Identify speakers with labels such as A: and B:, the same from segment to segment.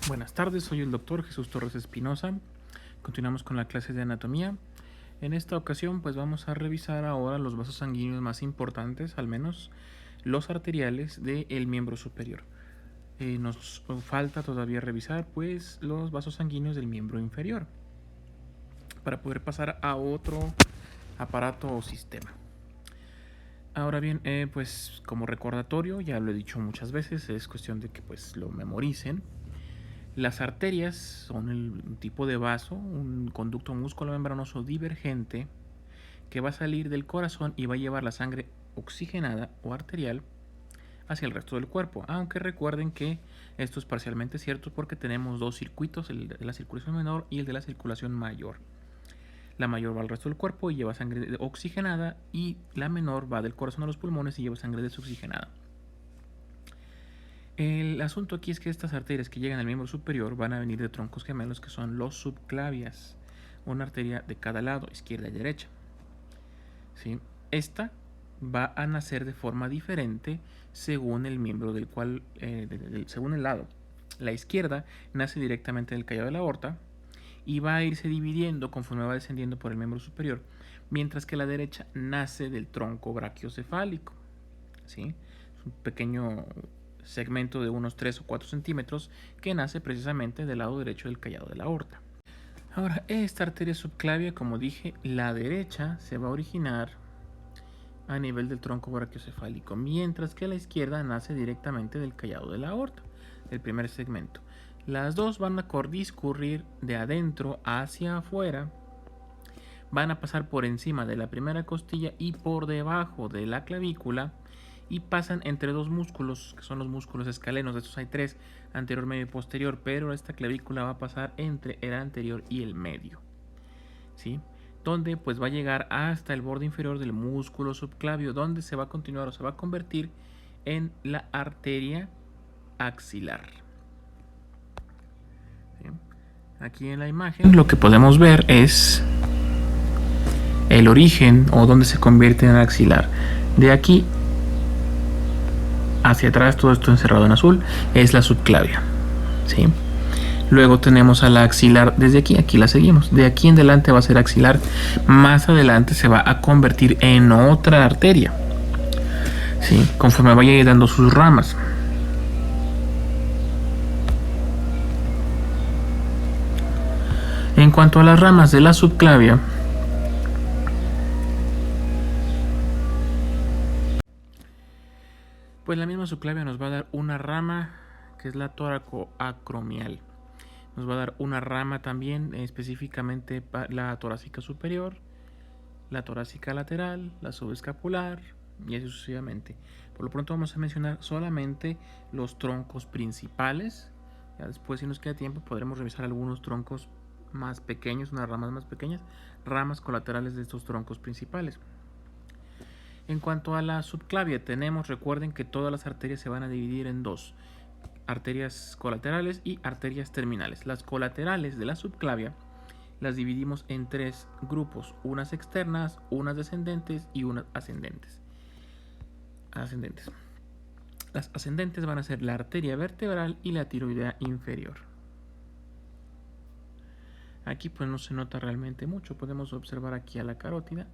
A: Buenas tardes, soy el doctor Jesús Torres Espinosa. Continuamos con la clase de anatomía. En esta ocasión pues vamos a revisar ahora los vasos sanguíneos más importantes, al menos los arteriales del miembro superior. Nos falta todavía revisar pues los vasos sanguíneos del miembro inferior para poder pasar a otro aparato o sistema. Ahora bien, pues como recordatorio, ya lo he dicho muchas veces, es cuestión de que pues lo memoricen. Las arterias son un tipo de vaso, un conducto músculo-membranoso divergente que va a salir del corazón y va a llevar la sangre oxigenada o arterial hacia el resto del cuerpo. Aunque recuerden que esto es parcialmente cierto porque tenemos dos circuitos, el de la circulación menor y el de la circulación mayor. La mayor va al resto del cuerpo y lleva sangre oxigenada, y la menor va del corazón a los pulmones y lleva sangre desoxigenada. El asunto aquí es que estas arterias que llegan al miembro superior van a venir de troncos gemelos que son los subclavias, una arteria de cada lado, izquierda y derecha. ¿Sí? Esta va a nacer de forma diferente según el miembro del cual, según el lado. La izquierda nace directamente del callado de la aorta y va a irse dividiendo conforme va descendiendo por el miembro superior, mientras que la derecha nace del tronco brachiocefálico. ¿Sí? Es un pequeño segmento de unos 3 o 4 centímetros que nace precisamente del lado derecho del callado de la aorta. Ahora, esta arteria subclavia, como dije, la derecha se va a originar a nivel del tronco brachiocefálico, mientras que la izquierda nace directamente del callado de la aorta, del primer segmento. Las dos van a discurrir de adentro hacia afuera, van a pasar por encima de la primera costilla y por debajo de la clavícula, y pasan entre dos músculos, que son los músculos escalenos. De estos hay tres, anterior, medio y posterior, pero esta clavícula va a pasar entre el anterior y el medio, ¿sí? Donde pues va a llegar hasta el borde inferior del músculo subclavio, donde se va a continuar o se va a convertir en la arteria axilar. ¿Sí? Aquí en la imagen lo que podemos ver es el origen o donde se convierte en axilar. De aquí hacia atrás, todo esto encerrado en azul, es la subclavia, ¿sí? Luego tenemos a la axilar desde aquí, aquí la seguimos. De aquí en adelante va a ser axilar. Más adelante se va a convertir en otra arteria, ¿sí? Conforme vaya dando sus ramas. En cuanto a las ramas de la subclavia, pues la misma subclavia nos va a dar una rama que es la toracoacromial. Nos va a dar una rama también específicamente para la torácica superior, la torácica lateral, la subescapular y así sucesivamente. Por lo pronto vamos a mencionar solamente los troncos principales. Ya después, si nos queda tiempo, podremos revisar algunos troncos más pequeños, unas ramas más pequeñas, ramas colaterales de estos troncos principales. En cuanto a la subclavia, recuerden que todas las arterias se van a dividir en dos: arterias colaterales y arterias terminales. Las colaterales de la subclavia las dividimos en tres grupos: unas externas, unas descendentes y unas ascendentes. Las ascendentes van a ser la arteria vertebral y la tiroidea inferior. Aquí pues no se nota realmente mucho. Podemos observar aquí a la carótida,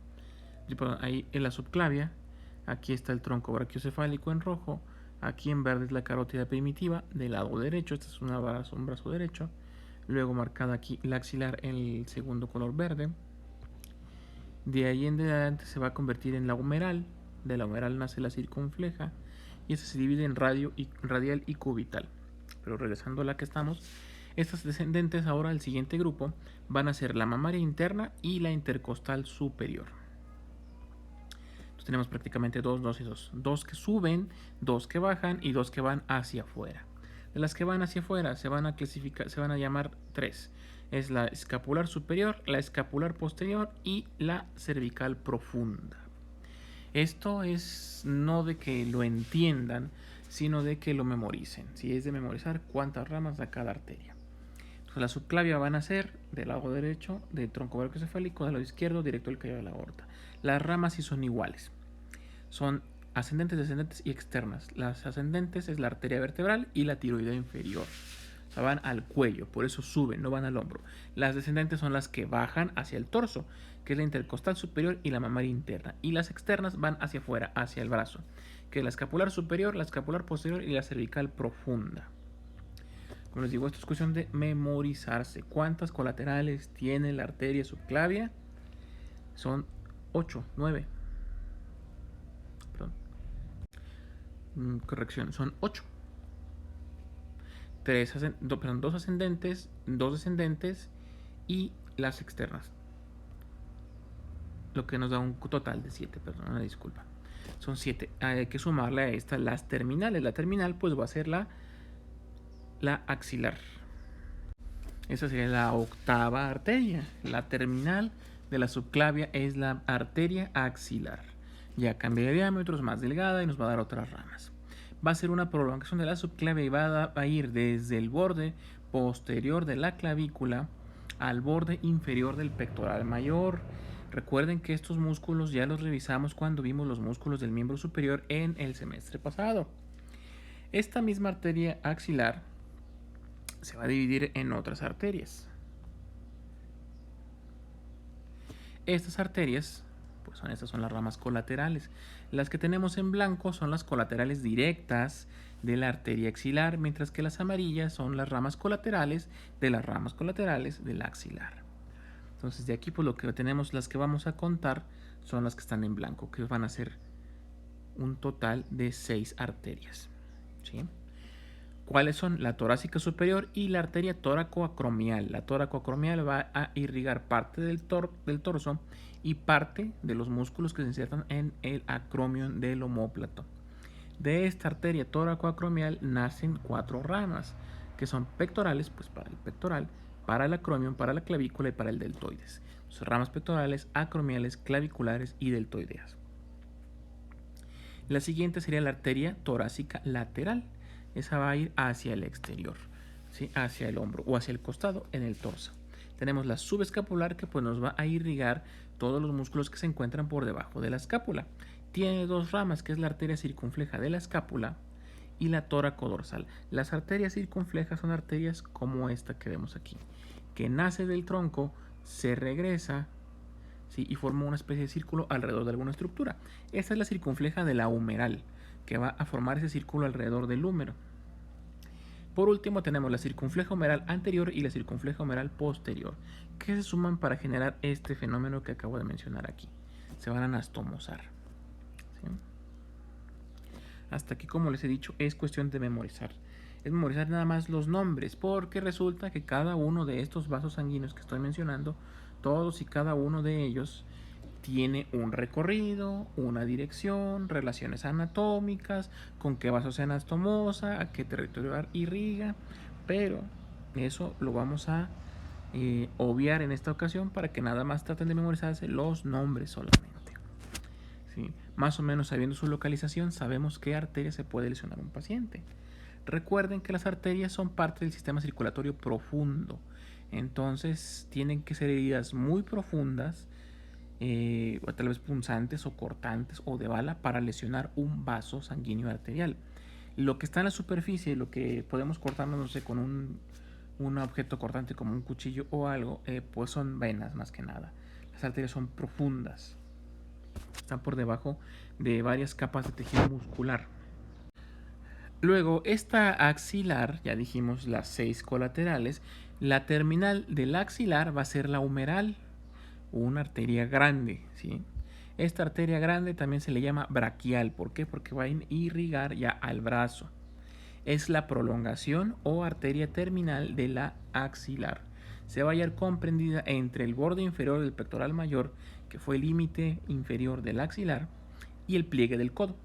A: ahí en la subclavia. Aquí está el tronco brachiocefálico en rojo. Aquí en verde es la carótida primitiva del lado derecho. Este es un brazo derecho. Luego marcada aquí la axilar en el segundo color verde. De ahí en adelante se va a convertir en la humeral. De la humeral nace la circunfleja. Y esta se divide en radial y cubital. Pero regresando a la que estamos, estas descendentes ahora, el siguiente grupo, van a ser la mamaria interna y la intercostal superior. Tenemos prácticamente dos y dos. Dos que suben, dos que bajan y dos que van hacia afuera. De las que van hacia afuera se van a llamar tres. Es la escapular superior, la escapular posterior y la cervical profunda. Esto es no de que lo entiendan, sino de que lo memoricen. Si es de memorizar cuántas ramas da cada arteria. Entonces, la subclavia van a ser del lado derecho del tronco brachiocefálico, del lado izquierdo directo del callado de la aorta. Las ramas sí son iguales. Son ascendentes, descendentes y externas. Las ascendentes es la arteria vertebral y la tiroidea inferior. sea, van al cuello, por eso suben, no van al hombro. Las descendentes son las que bajan hacia el torso, que es la intercostal superior y la mamaria interna. Y las externas van hacia afuera, hacia el brazo, que es la escapular superior, la escapular posterior y la cervical profunda. Como les digo, esto es cuestión de memorizarse. ¿Cuántas colaterales tiene la arteria subclavia? Son 8, 9. Perdón. Corrección, son 8. 2 ascendentes, 2 descendentes y las externas. Lo que nos da un total de 7, perdón, una disculpa. Son 7. Hay que sumarle a esta las terminales. La terminal pues va a ser la axilar. Esa sería la octava arteria. La terminal de la subclavia es la arteria axilar. Ya cambia de diámetro, es más delgada y nos va a dar otras ramas. Va a ser una prolongación de la subclavia y va a ir desde el borde posterior de la clavícula al borde inferior del pectoral mayor. Recuerden que estos músculos ya los revisamos cuando vimos los músculos del miembro superior en el semestre pasado. Esta misma arteria axilar se va a dividir en otras arterias. Estas arterias, pues estas son las ramas colaterales. Las que tenemos en blanco son las colaterales directas de la arteria axilar, mientras que las amarillas son las ramas colaterales de las ramas colaterales del axilar. Entonces de aquí pues lo que tenemos, las que vamos a contar son las que están en blanco, que van a ser un total de 6 arterias. ¿Sí? ¿Cuáles son? La torácica superior y la arteria tóracoacromial. La tóracoacromial va a irrigar parte del torso y parte de los músculos que se insertan en el acromion del omóplato. De esta arteria tóracoacromial nacen 4 ramas, que son pectorales, pues para el pectoral, para el acromion, para la clavícula y para el deltoides. Son ramas pectorales, acromiales, claviculares y deltoideas. La siguiente sería la arteria torácica lateral. Esa va a ir hacia el exterior, ¿sí? Hacia el hombro o hacia el costado en el torso. Tenemos la subescapular que pues nos va a irrigar todos los músculos que se encuentran por debajo de la escápula. Tiene 2 ramas, que es la arteria circunfleja de la escápula y la tóraco-dorsal. Las arterias circunflejas son arterias como esta que vemos aquí, que nace del tronco, se regresa, ¿sí? Y forma una especie de círculo alrededor de alguna estructura. Esta es la circunfleja de la humeral, que va a formar ese círculo alrededor del húmero. Por último tenemos la circunfleja humeral anterior y la circunfleja humeral posterior, que se suman para generar este fenómeno que acabo de mencionar aquí. Se van a anastomosar. ¿Sí? Hasta aquí, como les he dicho, es cuestión de memorizar. Es memorizar nada más los nombres, porque resulta que cada uno de estos vasos sanguíneos que estoy mencionando, todos y cada uno de ellos tiene un recorrido, una dirección, relaciones anatómicas, con qué vaso se anastomosa, a qué territorio irriga, pero eso lo vamos a obviar en esta ocasión para que nada más traten de memorizarse los nombres solamente. ¿Sí? Más o menos sabiendo su localización, sabemos qué arteria se puede lesionar un paciente. Recuerden que las arterias son parte del sistema circulatorio profundo, entonces tienen que ser heridas muy profundas, o tal vez punzantes o cortantes o de bala para lesionar un vaso sanguíneo arterial. Lo que está en la superficie, lo que podemos cortarnos, no sé, con un objeto cortante como un cuchillo o algo, pues son venas más que nada. Las arterias son profundas, están por debajo de varias capas de tejido muscular. Luego, esta axilar, ya dijimos las 6 colaterales, la terminal del axilar va a ser la humeral, una arteria grande, ¿sí? Esta arteria grande también se le llama braquial. ¿Por qué? Porque va a irrigar ya al brazo. Es la prolongación o arteria terminal de la axilar. Se va a hallar comprendida entre el borde inferior del pectoral mayor, que fue el límite inferior del axilar, y el pliegue del codo.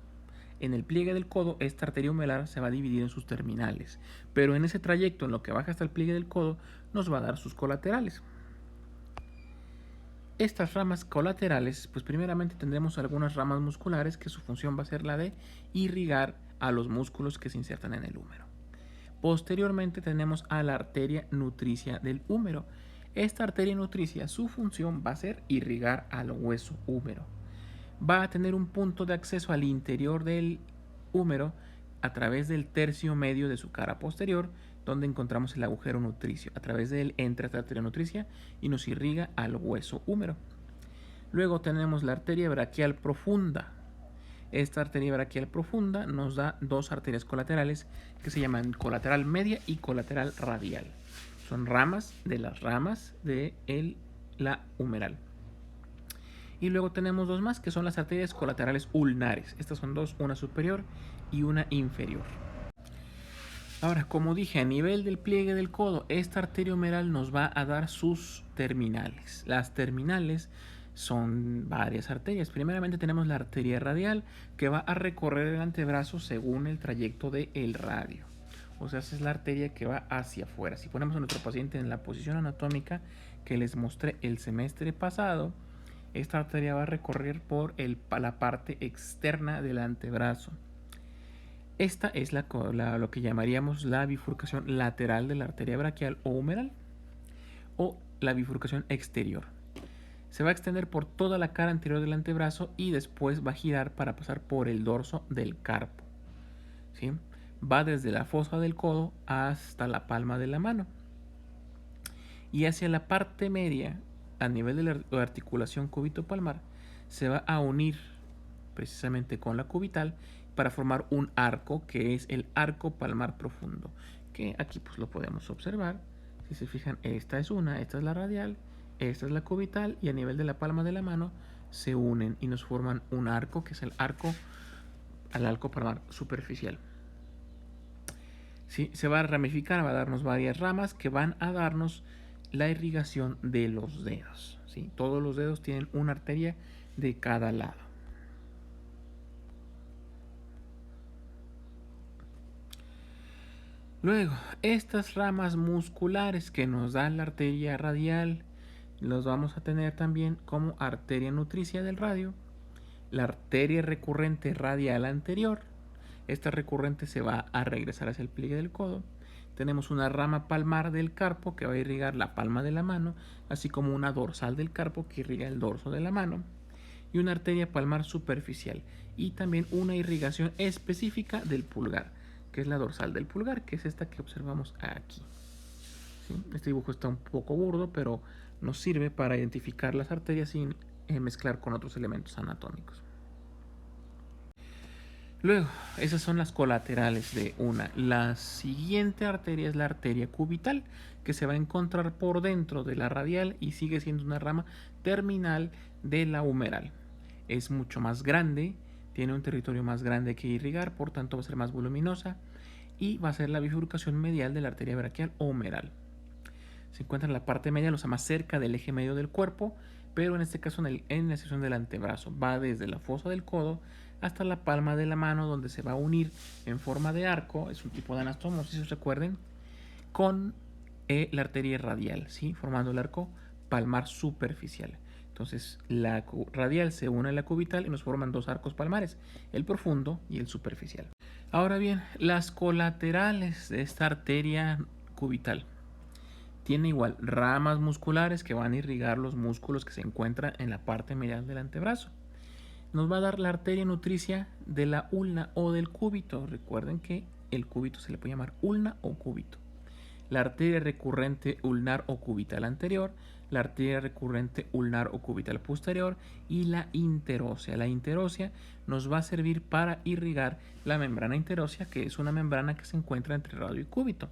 A: En el pliegue del codo, esta arteria humeral se va a dividir en sus terminales, pero en ese trayecto, en lo que baja hasta el pliegue del codo, nos va a dar sus colaterales. Estas ramas colaterales, pues primeramente tendremos algunas ramas musculares que su función va a ser la de irrigar a los músculos que se insertan en el húmero. Posteriormente tenemos a la arteria nutricia del húmero. Esta arteria nutricia, su función va a ser irrigar al hueso húmero. Va a tener un punto de acceso al interior del húmero a través del tercio medio de su cara posterior, donde encontramos el agujero nutricio. A través de él entra esta arteria nutricia y nos irriga al hueso húmero. Luego tenemos la arteria braquial profunda. Esta arteria braquial profunda nos da dos arterias colaterales que se llaman colateral media y colateral radial. Son ramas de la humeral. Y luego tenemos dos más que son las arterias colaterales ulnares. Estas son dos, una superior y una inferior. Ahora, como dije, a nivel del pliegue del codo, esta arteria humeral nos va a dar sus terminales. Las terminales son varias arterias. Primeramente tenemos la arteria radial que va a recorrer el antebrazo según el trayecto del radio. O sea, esa es la arteria que va hacia afuera. Si ponemos a nuestro paciente en la posición anatómica que les mostré el semestre pasado, esta arteria va a recorrer por la parte externa del antebrazo. Esta es lo que llamaríamos la bifurcación lateral de la arteria braquial o humeral, o la bifurcación exterior. Se va a extender por toda la cara anterior del antebrazo y después va a girar para pasar por el dorso del carpo. ¿Sí? Va desde la fosa del codo hasta la palma de la mano. Y hacia la parte media, a nivel de la articulación cúbito-palmar, se va a unir precisamente con la cubital para formar un arco que es el arco palmar profundo, que aquí pues lo podemos observar. Si se fijan, esta es la radial, esta es la cubital y a nivel de la palma de la mano se unen y nos forman un arco que es el arco palmar superficial. ¿Sí? Se va a ramificar, va a darnos varias ramas que van a darnos la irrigación de los dedos. ¿Sí? Todos los dedos tienen una arteria de cada lado. Luego, estas ramas musculares que nos da la arteria radial, los vamos a tener también como arteria nutricia del radio, la arteria recurrente radial anterior. Esta recurrente se va a regresar hacia el pliegue del codo. Tenemos una rama palmar del carpo que va a irrigar la palma de la mano, así como una dorsal del carpo que irriga el dorso de la mano, y una arteria palmar superficial, y también una irrigación específica del pulgar, que es la dorsal del pulgar, que es esta que observamos aquí. ¿Sí? Este dibujo está un poco burdo, pero nos sirve para identificar las arterias sin mezclar con otros elementos anatómicos. Luego, esas son las colaterales de una. La siguiente arteria es la arteria cubital, que se va a encontrar por dentro de la radial y sigue siendo una rama terminal de la humeral. Es mucho más grande, tiene un territorio más grande que irrigar, por tanto va a ser más voluminosa y va a ser la bifurcación medial de la arteria braquial o humeral. Se encuentra en la parte media, o sea, más cerca del eje medio del cuerpo, pero en este caso en la sección del antebrazo. Va desde la fosa del codo hasta la palma de la mano, donde se va a unir en forma de arco, es un tipo de anastomosis, si os recuerden, con la arteria radial, ¿sí? Formando el arco palmar superficial. Entonces la radial se une a la cubital y nos forman dos arcos palmares, el profundo y el superficial. Ahora bien, las colaterales de esta arteria cubital tiene igual ramas musculares que van a irrigar los músculos que se encuentran en la parte medial del antebrazo. Nos va a dar la arteria nutricia de la ulna o del cúbito. Recuerden que el cúbito se le puede llamar ulna o cúbito. La arteria recurrente ulnar o cubital anterior, la arteria recurrente ulnar o cubital posterior y la interósea. La interósea nos va a servir para irrigar la membrana interósea, que es una membrana que se encuentra entre radio y cúbito.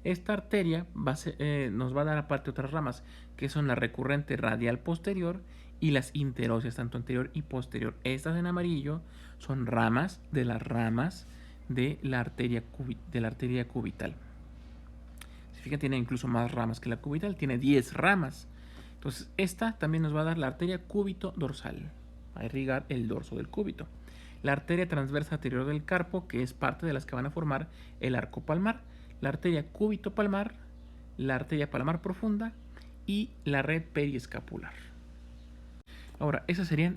A: Esta arteria nos va a dar aparte otras ramas, que son la recurrente radial posterior y las interóseas, tanto anterior y posterior. Estas en amarillo son ramas de las ramas de la arteria cubital. Si fijan, tiene incluso más ramas que la cubital, tiene 10 ramas. Entonces, esta también nos va a dar la arteria cúbito dorsal, va a irrigar el dorso del cúbito. La arteria transversa anterior del carpo, que es parte de las que van a formar el arco palmar. La arteria cúbito palmar, la arteria palmar profunda y la red periescapular. Ahora, esos serían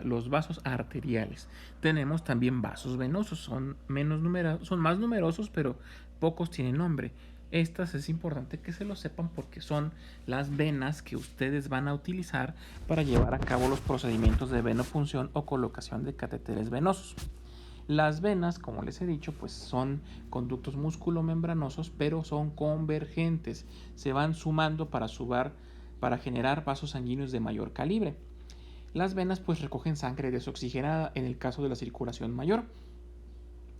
A: los vasos arteriales. Tenemos también vasos venosos, son más numerosos, pero pocos tienen nombre. Estas es importante que se lo sepan porque son las venas que ustedes van a utilizar para llevar a cabo los procedimientos de venopunción o colocación de catéteres venosos. Las venas, como les he dicho, pues son conductos musculomembranosos, pero son convergentes. Se van sumando para generar vasos sanguíneos de mayor calibre. Las venas pues recogen sangre desoxigenada en el caso de la circulación mayor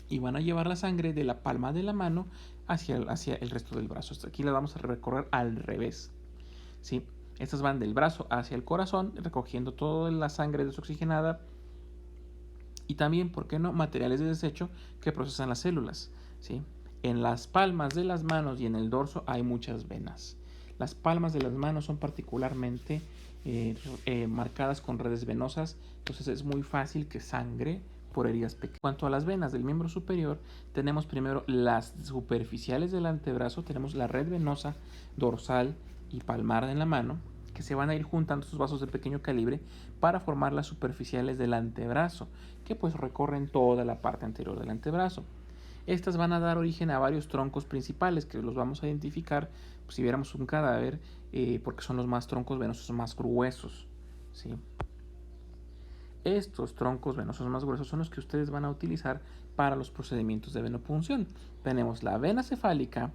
A: y van a llevar la sangre de la palma de la mano hacia el resto del brazo. Aquí la vamos a recorrer al revés, ¿sí? Estas van del brazo hacia el corazón, recogiendo toda la sangre desoxigenada y también, ¿por qué no?, materiales de desecho que procesan las células, ¿sí? En las palmas de las manos y en el dorso hay muchas venas. Las palmas de las manos son particularmente marcadas con redes venosas, entonces es muy fácil que sangre por heridas pequeñas. En cuanto a las venas del miembro superior, tenemos primero las superficiales del antebrazo, tenemos la red venosa dorsal y palmar en la mano, que se van a ir juntando estos vasos de pequeño calibre para formar las superficiales del antebrazo, que pues recorren toda la parte anterior del antebrazo. Estas van a dar origen a varios troncos principales que los vamos a identificar pues, si viéramos un cadáver, porque son los más troncos venosos más gruesos, ¿sí? Estos troncos venosos más gruesos son los que ustedes van a utilizar para los procedimientos de venopunción. Tenemos la vena cefálica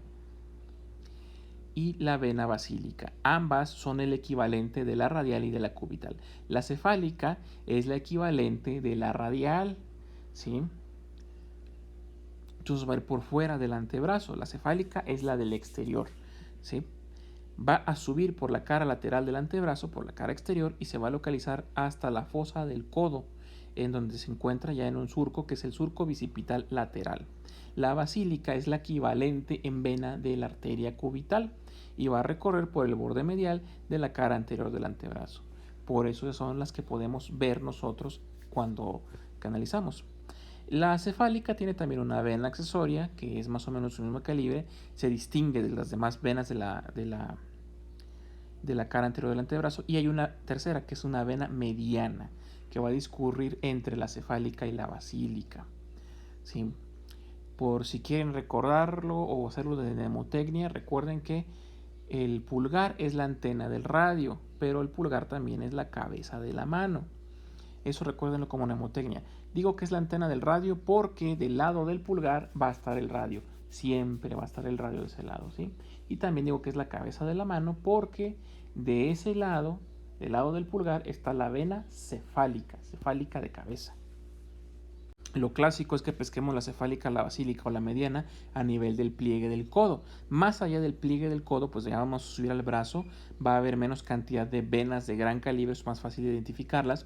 A: y la vena basílica. Ambas son el equivalente de la radial y de la cubital. La cefálica es la equivalente de la radial, ¿sí? Entonces va a ir por fuera del antebrazo. La cefálica es la del exterior, ¿sí? Va a subir por la cara lateral del antebrazo, por la cara exterior, y se va a localizar hasta la fosa del codo, en donde se encuentra ya en un surco que es el surco bicipital lateral. La basílica es la equivalente en vena de la arteria cubital y va a recorrer por el borde medial de la cara anterior del antebrazo. Por eso son las que podemos ver nosotros cuando canalizamos. La cefálica tiene también una vena accesoria que es más o menos su mismo calibre, se distingue de las demás venas de la cara anterior del antebrazo, y hay una tercera que es una vena mediana que va a discurrir entre la cefálica y la basílica, ¿sí? Por si quieren recordarlo o hacerlo de mnemotecnia, recuerden que el pulgar es la antena del radio, pero el pulgar también es la cabeza de la mano. Eso recuérdenlo como mnemotecnia. Digo que es la antena del radio porque del lado del pulgar va a estar el radio. Siempre va a estar el radio de ese lado, ¿sí? Y también digo que es la cabeza de la mano porque de ese lado, del lado del pulgar, está la vena cefálica de cabeza. Lo clásico es que pesquemos la cefálica, la basílica o la mediana a nivel del pliegue del codo. Más allá del pliegue del codo, pues ya vamos a subir al brazo, va a haber menos cantidad de venas de gran calibre, es más fácil de identificarlas.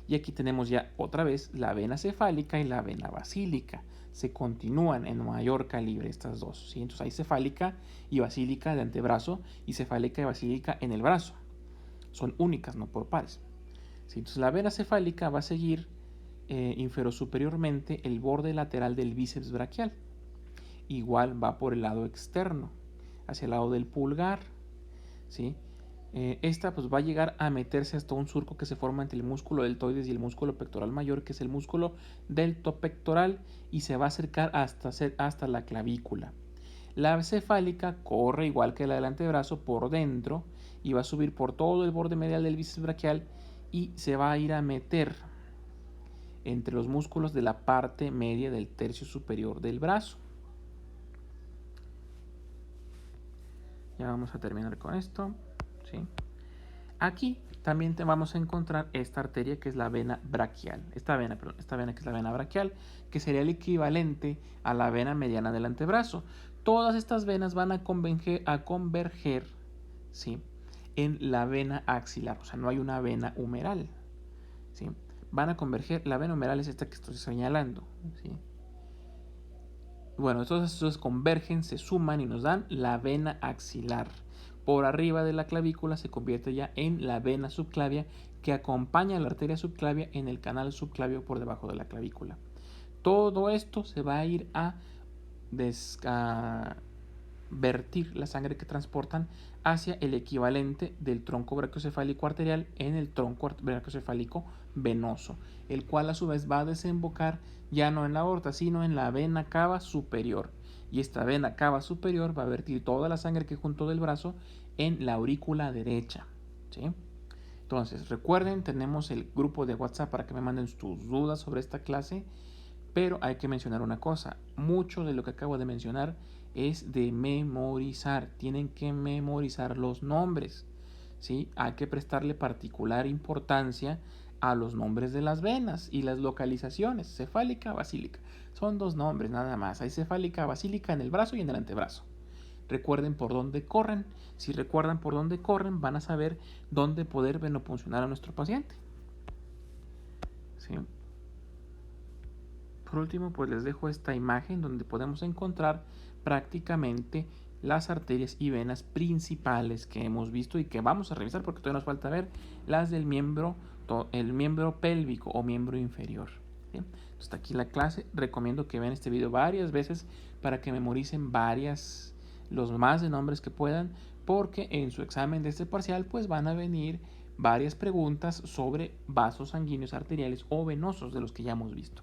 A: Y aquí tenemos ya otra vez la vena cefálica y la vena basílica. Se continúan en mayor calibre estas dos, ¿sí? Entonces hay cefálica y basílica de antebrazo y cefálica y basílica en el brazo. Son únicas, no por pares, ¿sí? Entonces la vena cefálica va a seguir inferosuperiormente el borde lateral del bíceps braquial. Igual va por el lado externo, hacia el lado del pulgar, ¿sí? Esta pues va a llegar a meterse hasta un surco que se forma entre el músculo deltoides y el músculo pectoral mayor, que es el músculo deltopectoral, y se va a acercar hasta la clavícula. La cefálica corre igual que la del antebrazo por dentro y va a subir por todo el borde medial del bíceps braquial y se va a ir a meter entre los músculos de la parte media del tercio superior del brazo. Ya vamos a terminar con esto, ¿sí? Aquí también vamos a encontrar esta arteria que es la vena braquial. Esta vena que es la vena braquial, que sería el equivalente a la vena mediana del antebrazo. Todas estas venas van a converger, ¿sí?, en la vena axilar, o sea, no hay una vena humeral, ¿sí? Van a converger, la vena humeral es esta que estoy señalando, ¿sí? Bueno, estos convergen, se suman y nos dan la vena axilar. Por arriba de la clavícula se convierte ya en la vena subclavia que acompaña a la arteria subclavia en el canal subclavio por debajo de la clavícula. Todo esto se va a ir a vertir la sangre que transportan hacia el equivalente del tronco brachiocefálico arterial en el tronco brachiocefálico venoso, el cual a su vez va a desembocar ya no en la aorta, sino en la vena cava superior. Y esta vena cava superior va a vertir toda la sangre que juntó del brazo en la aurícula derecha, ¿sí? Entonces, recuerden, tenemos el grupo de WhatsApp para que me manden tus dudas sobre esta clase. Pero hay que mencionar una cosa, mucho de lo que acabo de mencionar es de memorizar, tienen que memorizar los nombres, ¿sí? Hay que prestarle particular importancia a los nombres de las venas y las localizaciones, cefálica, basílica. Son dos nombres nada más, hay cefálica, basílica en el brazo y en el antebrazo. Recuerden por dónde corren, si recuerdan por dónde corren van a saber dónde poder venopuncionar a nuestro paciente. ¿Sí? Por último, pues les dejo esta imagen donde podemos encontrar prácticamente las arterias y venas principales que hemos visto y que vamos a revisar porque todavía nos falta ver las del miembro, el miembro pélvico o miembro inferior. ¿Sí? Hasta aquí la clase. Recomiendo que vean este video varias veces para que memoricen los más de nombres que puedan, porque en su examen de este parcial pues van a venir varias preguntas sobre vasos sanguíneos arteriales o venosos de los que ya hemos visto.